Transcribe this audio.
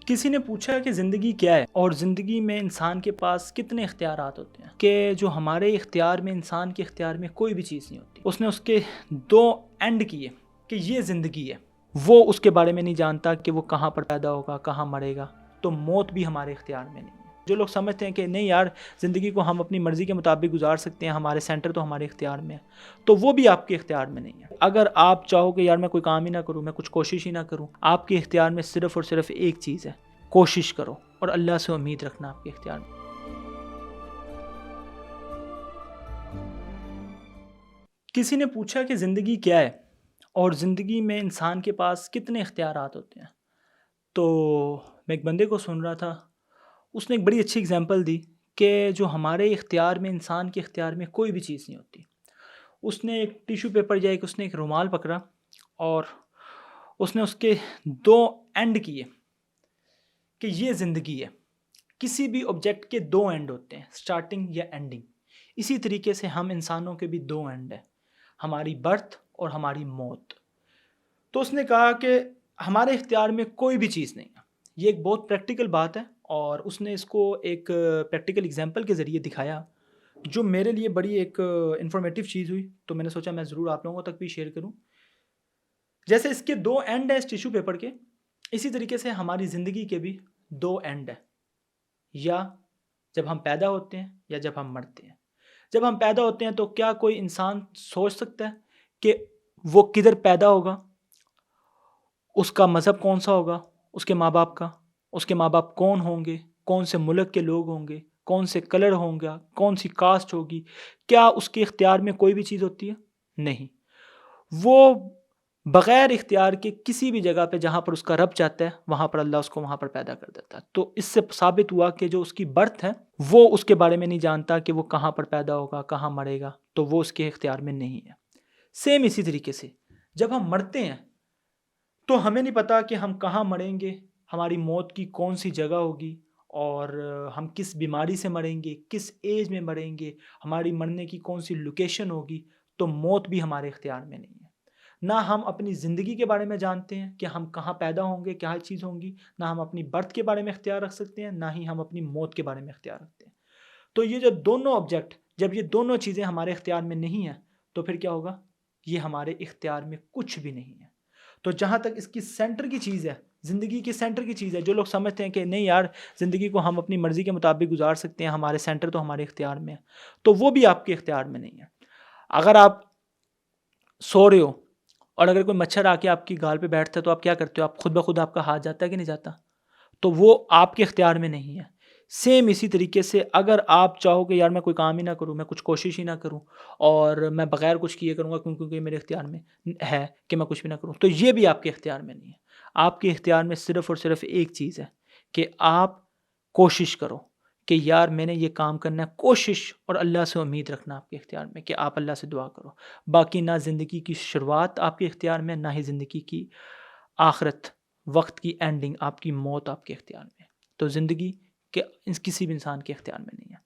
کسی نے پوچھا کہ زندگی کیا ہے اور زندگی میں انسان کے پاس کتنے اختیارات ہوتے ہیں، کہ جو ہمارے اختیار میں، انسان کے اختیار میں کوئی بھی چیز نہیں ہوتی۔ اس نے اس کے دو اینڈ کیے کہ یہ زندگی ہے، وہ اس کے بارے میں نہیں جانتا کہ وہ کہاں پر پیدا ہوگا، کہاں مرے گا، تو موت بھی ہمارے اختیار میں نہیں ہے۔ جو لوگ سمجھتے ہیں کہ نہیں یار زندگی کو ہم اپنی مرضی کے مطابق گزار سکتے ہیں، ہمارے سینٹر تو ہمارے اختیار میں ہے، تو وہ بھی آپ کے اختیار میں نہیں ہے۔ اگر آپ چاہو کہ یار میں کوئی کام ہی نہ کروں، میں کچھ کوشش ہی نہ کروں، آپ کے اختیار میں صرف اور صرف ایک چیز ہے، کوشش کرو اور اللہ سے امید رکھنا آپ کے اختیار میں۔ کسی نے پوچھا کہ زندگی کیا ہے اور زندگی میں انسان کے پاس کتنے اختیارات ہوتے ہیں، تو میں ایک بندے کو سن رہا تھا، اس نے ایک بڑی اچھی اگزامپل دی کہ جو ہمارے اختیار میں، انسان کے اختیار میں کوئی بھی چیز نہیں ہوتی۔ اس نے ایک ٹیشو پیپر یا اس نے ایک رومال پکڑا اور اس نے اس کے دو اینڈ کیے کہ یہ زندگی ہے۔ کسی بھی آبجیکٹ کے دو اینڈ ہوتے ہیں، سٹارٹنگ یا اینڈنگ۔ اسی طریقے سے ہم انسانوں کے بھی دو اینڈ ہیں، ہماری برتھ اور ہماری موت۔ تو اس نے کہا کہ ہمارے اختیار میں کوئی بھی چیز نہیں ہے۔ یہ ایک بہت پریکٹیکل بات ہے اور اس نے اس کو ایک پریکٹیکل اگزامپل کے ذریعے دکھایا جو میرے لیے بڑی ایک انفارمیٹیو چیز ہوئی، تو میں نے سوچا میں ضرور آپ لوگوں تک بھی شیئر کروں۔ جیسے اس کے دو اینڈ ہیں اس ٹیشو پیپر کے، اسی طریقے سے ہماری زندگی کے بھی دو اینڈ ہیں، یا جب ہم پیدا ہوتے ہیں یا جب ہم مرتے ہیں۔ جب ہم پیدا ہوتے ہیں تو کیا کوئی انسان سوچ سکتا ہے کہ وہ کدھر پیدا ہوگا، اس کا مذہب کون سا ہوگا، اس کے ماں باپ کا، اس کے ماں باپ کون ہوں گے، کون سے ملک کے لوگ ہوں گے، کون سے کلر ہوں گا، کون سی کاسٹ ہوگی، کیا اس کے اختیار میں کوئی بھی چیز ہوتی ہے؟ نہیں۔ وہ بغیر اختیار کے کسی بھی جگہ پہ جہاں پر اس کا رب چاہتا ہے وہاں پر اللہ اس کو وہاں پر پیدا کر دیتا ہے۔ تو اس سے ثابت ہوا کہ جو اس کی برتھ ہے وہ اس کے بارے میں نہیں جانتا کہ وہ کہاں پر پیدا ہوگا، کہاں مرے گا، تو وہ اس کے اختیار میں نہیں ہے۔ سیم اسی طریقے سے جب ہم مرتے ہیں تو ہمیں نہیں پتا کہ ہم کہاں مریں گے، ہماری موت کی کون سی جگہ ہوگی، اور ہم کس بیماری سے مریں گے، کس ایج میں مریں گے، ہماری مرنے کی کون سی لوکیشن ہوگی، تو موت بھی ہمارے اختیار میں نہیں ہے۔ نہ ہم اپنی زندگی کے بارے میں جانتے ہیں کہ ہم کہاں پیدا ہوں گے، کیا چیز ہوں گی، نہ ہم اپنی برتھ کے بارے میں اختیار رکھ سکتے ہیں، نہ ہی ہم اپنی موت کے بارے میں اختیار رکھتے ہیں۔ تو یہ جو دونوں آبجیکٹ، جب یہ دونوں چیزیں ہمارے اختیار میں نہیں ہیں تو پھر کیا ہوگا؟ یہ ہمارے اختیار میں کچھ بھی نہیں ہے۔ تو جہاں تک اس کی سینٹر کی چیز ہے، زندگی کے سینٹر کی چیز ہے، جو لوگ سمجھتے ہیں کہ نہیں یار زندگی کو ہم اپنی مرضی کے مطابق گزار سکتے ہیں، ہمارے سینٹر تو ہمارے اختیار میں ہے، تو وہ بھی آپ کے اختیار میں نہیں ہے۔ اگر آپ سو رہے ہو اور اگر کوئی مچھر آ کے آپ کی گال پہ بیٹھتا ہے تو آپ کیا کرتے ہو؟ آپ خود بخود آپ کا ہاتھ جاتا ہے کہ نہیں جاتا؟ تو وہ آپ کے اختیار میں نہیں ہے۔ سیم اسی طریقے سے اگر آپ چاہو کہ یار میں کوئی کام ہی نہ کروں، میں کچھ کوشش ہی نہ کروں اور میں بغیر کچھ کیے کروں گا کیونکہ میرے اختیار میں ہے کہ میں کچھ بھی نہ کروں، تو یہ بھی آپ کے اختیار میں نہیں ہے۔ آپ کے اختیار میں صرف اور صرف ایک چیز ہے کہ آپ کوشش کرو کہ یار میں نے یہ کام کرنا ہے، کوشش اور اللہ سے امید رکھنا آپ کے اختیار میں کہ آپ اللہ سے دعا کرو۔ باقی نہ زندگی کی شروعات آپ کے اختیار میں، نہ ہی زندگی کی آخرت، وقت کی اینڈنگ، آپ کی موت آپ کے اختیار میں۔ تو زندگی کہ کسی بھی انسان کے اختیار میں نہیں ہے۔